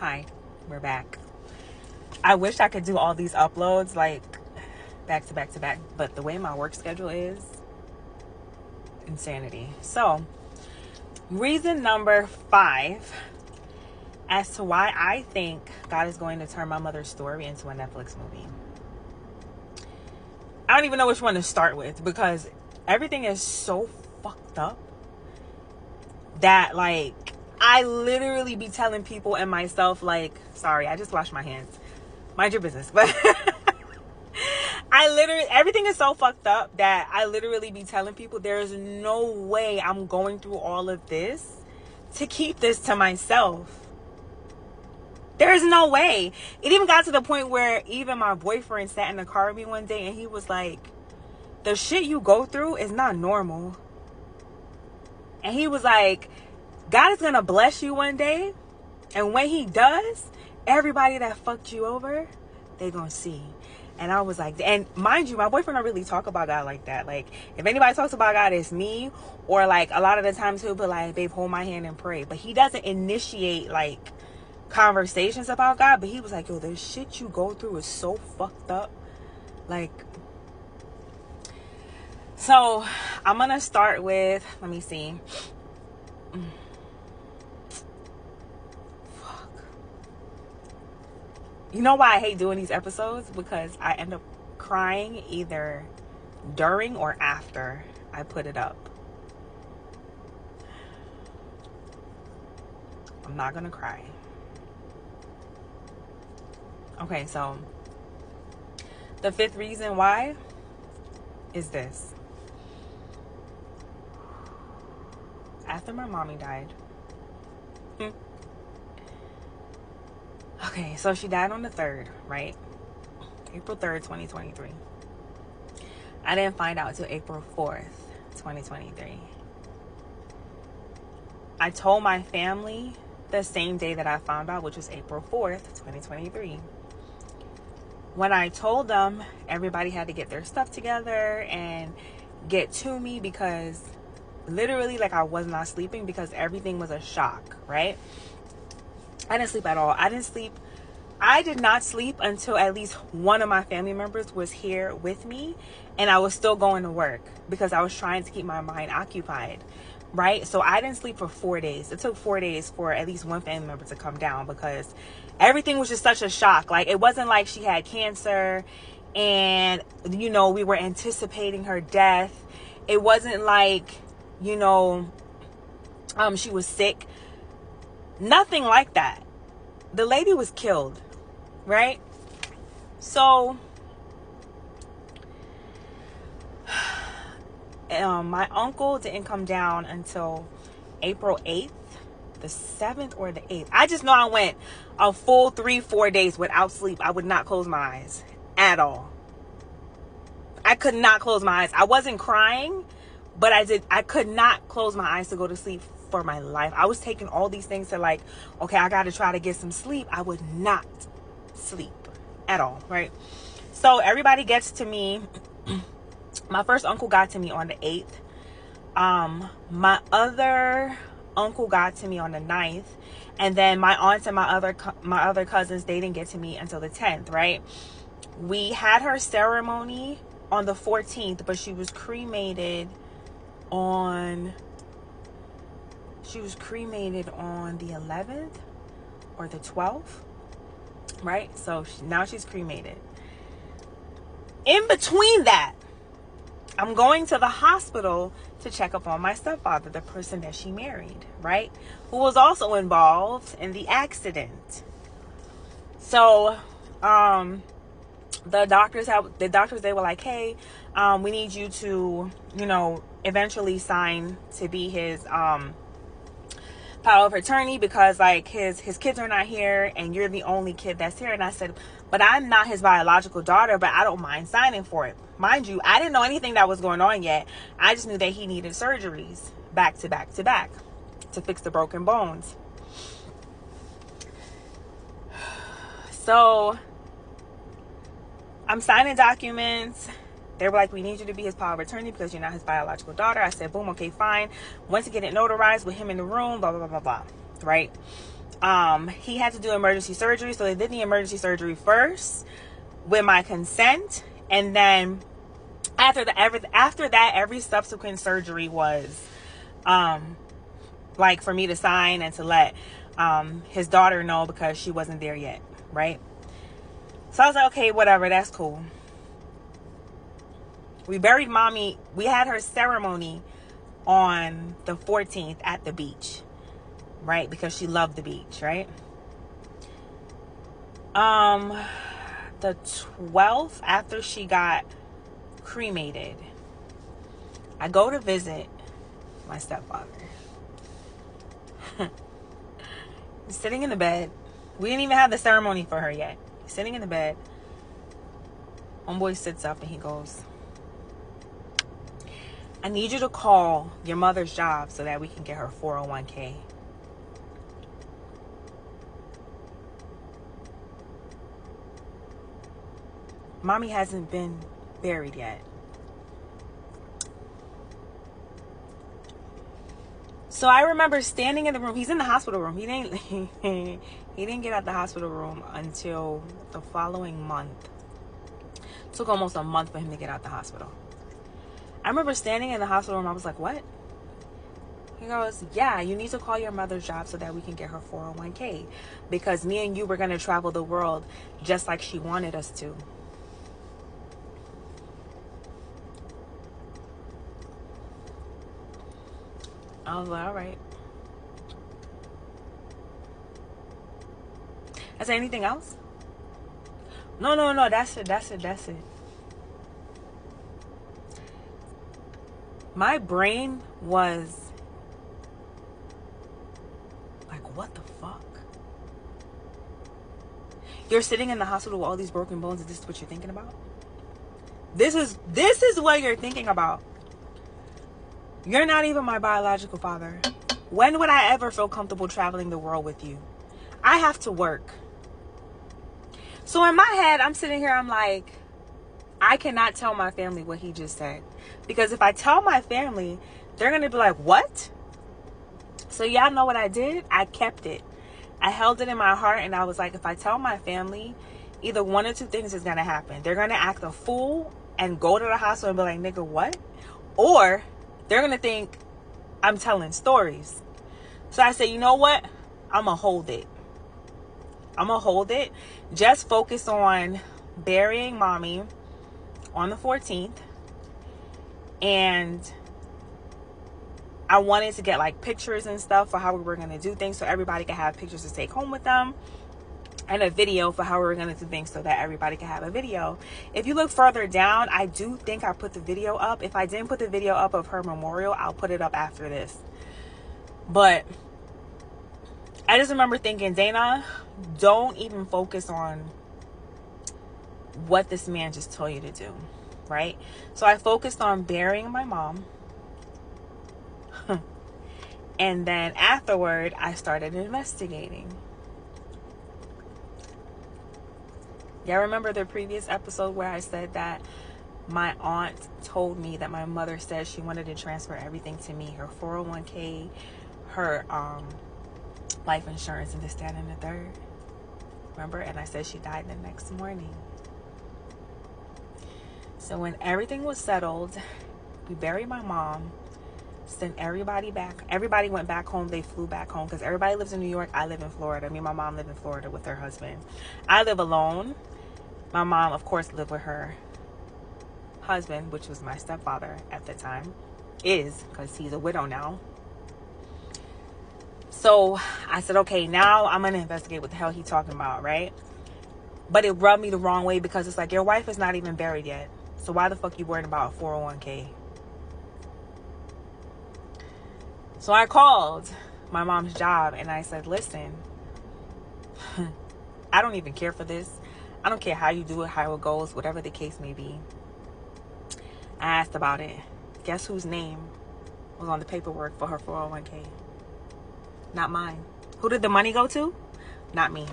Hi, we're back. I wish I could do all these uploads like back to back to back, but the way my work schedule is, insanity. So, reason number 5 as to why I think God is going to turn my mother's story into a Netflix movie. I don't even know which one to start with because everything is so fucked up that like I literally be telling people and myself like, sorry, I just washed my hands. Mind your business. But everything is so fucked up that I literally be telling people there's no way I'm going through all of this to keep this to myself. There's no way. It even got to the point where even my boyfriend sat in the car with me one day and he was like, the shit you go through is not normal. And he was like, God is going to bless you one day. And when he does, everybody that fucked you over, they going to see. And I was like, and mind you, my boyfriend don't really talk about God like that. Like, if anybody talks about God, it's me. Or like a lot of the times he'll be like, babe, hold my hand and pray. But he doesn't initiate like conversations about God. But he was like, yo, the shit you go through is so fucked up. Like, so I'm going to start with, let me see. You know why I hate doing these episodes? Because I end up crying either during or after I put it up. I'm not gonna cry. Okay, so the 5th reason why is this. After my mommy died. Okay, so she died on the 3rd, right? April 3rd, 2023. I didn't find out until April 4th, 2023. I told my family the same day that I found out, which was April 4th, 2023. When I told them, everybody had to get their stuff together and get to me because literally, like, I was not sleeping because everything was a shock, right? I didn't sleep at all. I did not sleep until at least one of my family members was here with me and I was still going to work because I was trying to keep my mind occupied, right? So I didn't sleep for 4 days. It took 4 days for at least one family member to come down because everything was just such a shock. Like, it wasn't like she had cancer and, you know, we were anticipating her death. It wasn't like, you know, she was sick. Nothing like that. The lady was killed, right? So, my uncle didn't come down until April 8th, the 7th or the 8th. I just know I went a full 3-4 days without sleep. I would not close my eyes at all. I could not close my eyes. I wasn't crying, but I could not close my eyes to go to sleep for my life. I was taking all these things to like, okay, I got to try to get some sleep. I would not sleep at all, right? So everybody gets to me. My first uncle got to me on the 8th. My other uncle got to me on the 9th. And then my aunts and my other cousins, they didn't get to me until the 10th, right? We had her ceremony on the 14th, but she was cremated on the 11th or the 12th, right? So now she's cremated. In between that, I'm going to the hospital to check up on my stepfather, the person that she married, right? Who was also involved in the accident. So, the doctors, they were like, hey, we need you to, you know, eventually sign to be his, power of attorney because like his kids are not here and you're the only kid that's here. And I said, but I'm not his biological daughter, but I don't mind signing for it. Mind you, I didn't know anything that was going on yet. I just knew that he needed surgeries back to back to back to fix the broken bones. So I'm signing documents. They were like, we need you to be his power of attorney because you're not his biological daughter. I said, boom, okay, fine. Went to get it notarized with him in the room, blah, blah, blah, blah, blah, right? He had to do emergency surgery, so they did the emergency surgery first with my consent, and then after that, every subsequent surgery was like for me to sign and to let his daughter know because she wasn't there yet, right? So I was like, okay, whatever, that's cool. We buried mommy. We had her ceremony on the 14th at the beach, right? Because she loved the beach, right? The 12th, after she got cremated, I go to visit my stepfather. He's sitting in the bed. We didn't even have the ceremony for her yet. He's sitting in the bed. Homeboy sits up and he goes, I need you to call your mother's job so that we can get her 401k. Mommy hasn't been buried yet. So I remember standing in the room. He's in the hospital room. He didn't get out the hospital room until the following month. It took almost a month for him to get out the hospital. I remember standing in the hospital room. I was like, what? He goes, yeah, you need to call your mother's job so that we can get her 401k. Because me and you were going to travel the world just like she wanted us to. I was like, all right. I said, anything else? No, that's it. My brain was like, what the fuck? You're sitting in the hospital with all these broken bones and this is what you're thinking about? This is what you're thinking about. You're not even my biological father. When would I ever feel comfortable traveling the world with you? I have to work. So in my head, I'm sitting here, I'm like, I cannot tell my family what he just said. Because if I tell my family, they're going to be like, what? So y'all know what I did? I kept it. I held it in my heart and I was like, if I tell my family, either one or two things is going to happen. They're going to act a fool and go to the hospital and be like, nigga, what? Or they're going to think I'm telling stories. So I said, you know what? I'm going to hold it. Just focus on burying mommy on the 14th. And I wanted to get like pictures and stuff for how we were going to do things so everybody could have pictures to take home with them. And a video for how we were going to do things so that everybody can have a video. If you look further down, I do think I put the video up. If I didn't put the video up of her memorial, I'll put it up after this. But I just remember thinking, Dana, don't even focus on what this man just told you to do, right? So I focused on burying my mom. And then afterward, I started investigating. Y'all remember the previous episode where I said that my aunt told me that my mother said she wanted to transfer everything to me, her 401k, her life insurance, and this, that, and the third? Remember? And I said she died the next morning. So when everything was settled, we buried my mom, sent everybody back. Everybody went back home. They flew back home because everybody lives in New York. I live in Florida. Me and my mom live in Florida with her husband. I live alone. My mom, of course, lived with her husband, which was my stepfather at the time. Is, because he's a widow now. So I said, okay, now I'm going to investigate what the hell he's talking about, right? But it rubbed me the wrong way because it's like, your wife is not even buried yet. So why the fuck you worried about a 401k? So I called my mom's job and I said, listen, I don't even care for this. I don't care how you do it, how it goes, whatever the case may be. I asked about it. Guess whose name was on the paperwork for her 401k? Not mine. Who did the money go to? Not me.